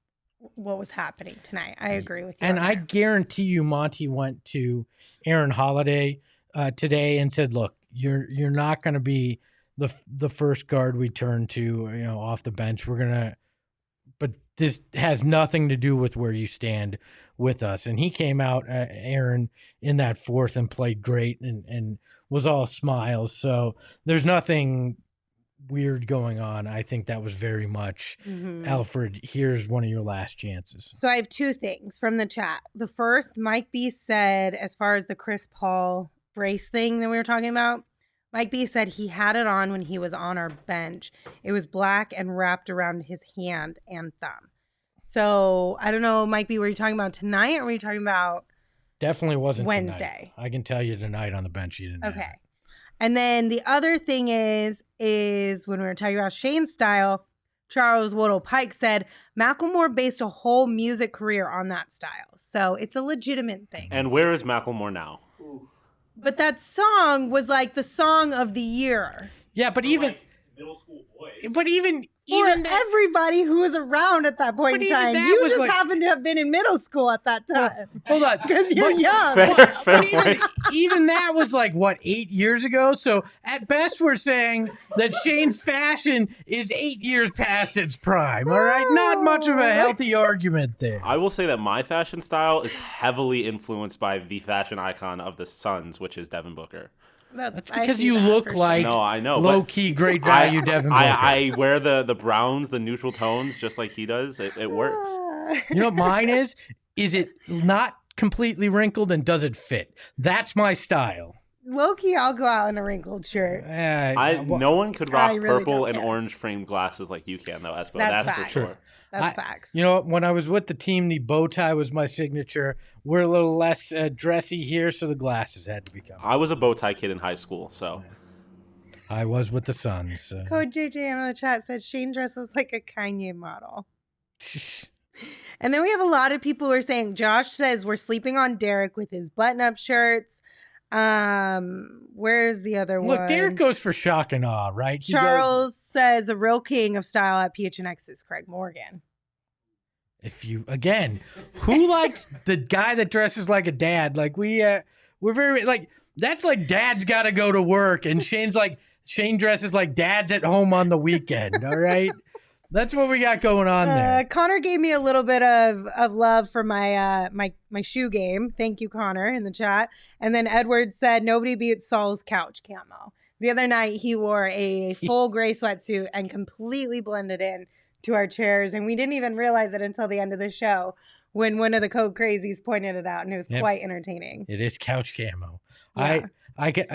what was happening tonight. I agree with you. And I guarantee you, Monty went to Aaron Holiday today and said, look, you're not going to be the first guard we turn to, off the bench. But this has nothing to do with where you stand with us. And he came out, Aaron, in that fourth and played great and was all smiles. So there's nothing weird going on, I think that was very much, Alfred, here's one of your last chances. So I have two things from the chat. The first, Mike B said, as far as the Chris Paul brace thing that we were talking about, Mike B said he had it on when he was on our bench. It was black and wrapped around his hand and thumb. So I don't know, Mike B, were you talking about tonight or were you talking about Definitely wasn't Wednesday? Tonight. I can tell you tonight on the bench he didn't. Okay. And then the other thing is when we were talking about Shane's style, Charles Woodall Pike said Macklemore based a whole music career on that style. So it's a legitimate thing. And where is Macklemore now? But that song was like the song of the year. Yeah, but even like middle school boys. but even For that, everybody who was around at that point But in even time. that You was just like- happened to have been in middle school at that time. hold on. Because you're But- young. Fair But point. even that was like, what, 8 years ago? So at best, we're saying that Shane's fashion is 8 years past its prime. All right? Not much of a healthy argument there. I will say that my fashion style is heavily influenced by the fashion icon of the Suns, which is Devin Booker. That's I because see you that look for like sure. No, I know. low but key, great value Devin Booker. I wear the browns, the neutral tones, just like he does. It works. You know what mine is? Is it not completely wrinkled and does it fit? That's my style. Low-key, I'll go out in a wrinkled shirt. No one could rock I really purple don't and care. orange framed glasses like you can, though, Espo. That's That's for facts. sure. That's facts. You know, when I was with the team, the bow tie was my signature. We're a little less dressy here, so the glasses had to become. I was a bow tie kid in high school, so I was with the Suns. Code JJM in the chat said Shane dresses like a Kanye model. And then we have a lot of people who are saying, Josh says we're sleeping on Derek with his button-up shirts. Where's the other one? Look, Derek goes for shock and awe, right? He goes- Charles says the real king of style at PHNX is Craig Morgan. Who likes the guy that dresses like a dad? Like we're very like that's like dad's got to go to work, and Shane dresses like dad's at home on the weekend. All right, that's what we got going on there. Connor gave me a little bit of love for my my shoe game. Thank you, Connor, in the chat. And then Edward said nobody beats Saul's couch camo. The other night he wore a full gray sweatsuit and completely blended in to our chairs, and we didn't even realize it until the end of the show when one of the code crazies pointed it out, and it was quite entertaining. It is couch camo. Yeah.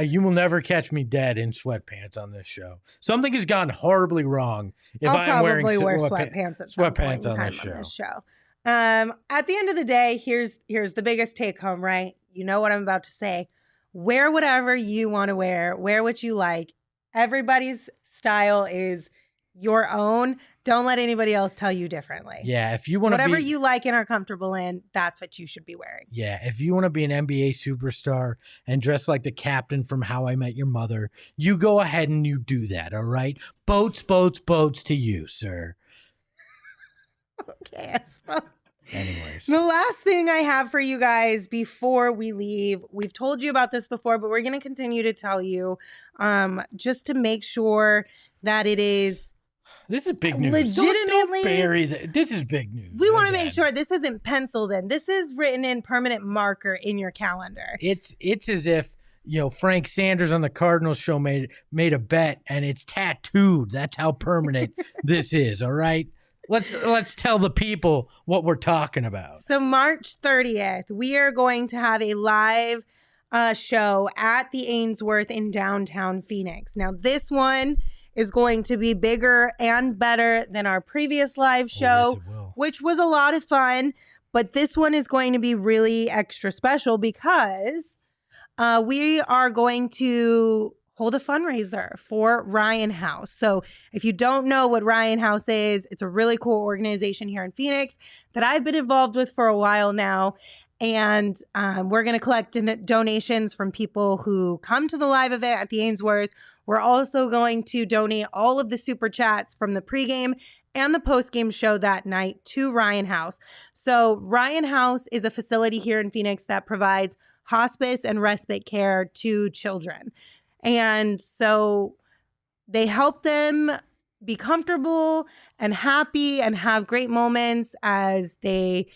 You will never catch me dead in sweatpants on this show. Something has gone horribly wrong if I'll I'm wearing probably wear sweatpants sweatpants at some point in on time this on show. this show. At the end of the day, here's the biggest take home, right? You know what I'm about to say. Wear whatever you want to wear. Wear what you like. Everybody's style is your own. Don't let anybody else tell you differently. Yeah, if you want to whatever you like and are comfortable in, that's what you should be wearing. Yeah, if you want to be an NBA superstar and dress like the captain from How I Met Your Mother, you go ahead and you do that, all right? Boats, boats, boats to you, sir. Okay, Espo. Anyways. The last thing I have for you guys before we leave, we've told you about this before, but we're going to continue to tell you just to make sure that it is This is big news. legitimately. Don't bury that. This is big news. We want to Again. make sure this isn't penciled in. This is written in permanent marker in your calendar. It's as if, Frank Sanders on the Cardinals show made a bet and it's tattooed. That's how permanent this is, all right? Let's tell the people what we're talking about. So March 30th, we are going to have a live show at the Ainsworth in downtown Phoenix. Now, this one is going to be bigger and better than our previous live show, yes, it will. which was a lot of fun. But this one is going to be really extra special because we are going to hold a fundraiser for Ryan House. So if you don't know what Ryan House is, it's a really cool organization here in Phoenix that I've been involved with for a while now. And we're going to collect donations from people who come to the live event at the Ainsworth. We're also going to donate all of the super chats from the pregame and the postgame show that night to Ryan House. So Ryan House is a facility here in Phoenix that provides hospice and respite care to children. And so they help them be comfortable and happy and have great moments as they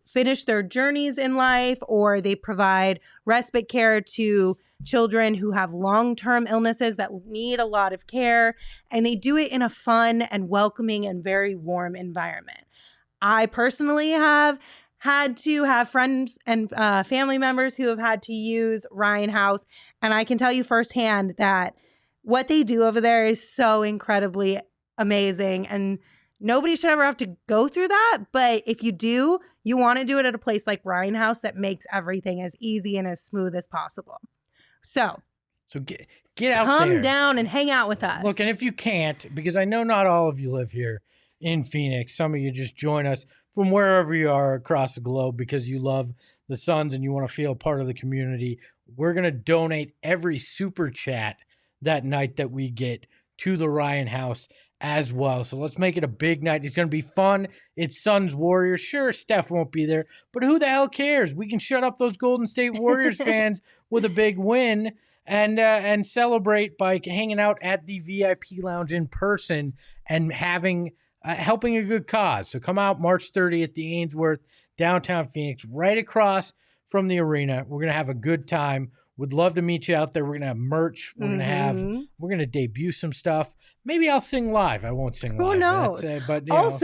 finish their journeys in life, or they provide respite care to children who have long-term illnesses that need a lot of care. And they do it in a fun and welcoming and very warm environment. I personally have had to have friends and family members who have had to use Ryan House. And I can tell you firsthand that what they do over there is so incredibly amazing. And nobody should ever have to go through that. But if you do, you want to do it at a place like Ryan House that makes everything as easy and as smooth as possible. So get out there. Come down and hang out with us. Look, and if you can't, because I know not all of you live here in Phoenix, some of you just join us from wherever you are across the globe because you love the Suns and you want to feel part of the community. We're going to donate every super chat that night that we get to the Ryan House as well. So let's make it a big night. It's going to be fun. It's Suns Warriors. Sure, Steph won't be there, but who the hell cares? We can shut up those Golden State Warriors fans with a big win and celebrate by hanging out at the VIP lounge in person and having helping a good cause. So come out March 30th at the Ainsworth, downtown Phoenix, right across from the arena. We're going to have a good time. Would love to meet you out there. We're going to have merch. We're going to debut some stuff. Maybe I'll sing live. I won't sing live. Who knows? But who knows?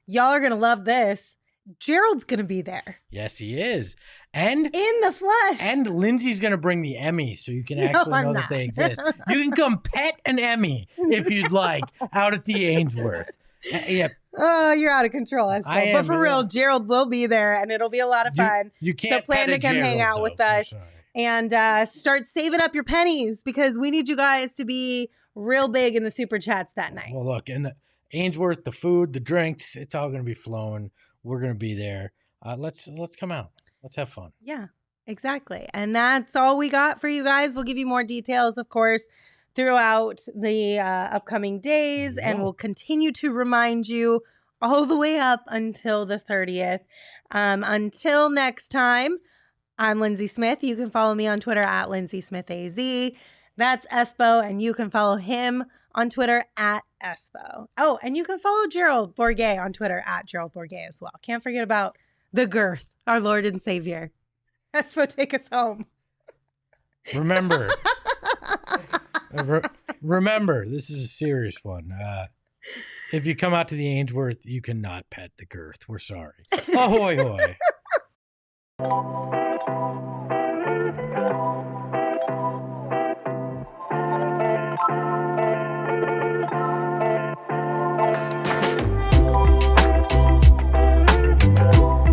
Y'all are going to love this. Gerald's going to be there. Yes, he is. And in the flesh. And Lindsey's going to bring the Emmys so you can actually know that they exist. You can come pet an Emmy if you'd like out at the Ainsworth. Yeah. Oh, you're out of control, Espo. But for real, Gerald will be there, and it'll be a lot of fun. You can't plan to come hang out with us and start saving up your pennies because we need you guys to be real big in the super chats that night. Well, look, in the Ainsworth, the food, the drinks, it's all going to be flowing. We're going to be there. Let's come out. Let's have fun. Yeah, exactly. And that's all we got for you guys. We'll give you more details, of course, throughout the upcoming days, and we'll continue to remind you all the way up until the 30th. Until next time, I'm Lindsey Smith. You can follow me on Twitter at Lindsey Smith AZ. That's Espo, and you can follow him on Twitter at Espo. Oh, and you can follow Gerald Bourguet on Twitter at Gerald Bourguet as well. Can't forget about the girth, our Lord and Savior. Espo, take us home. Remember, this is a serious one. If you come out to the Ainsworth, you cannot pet the girth. We're sorry. Ahoy, hoy.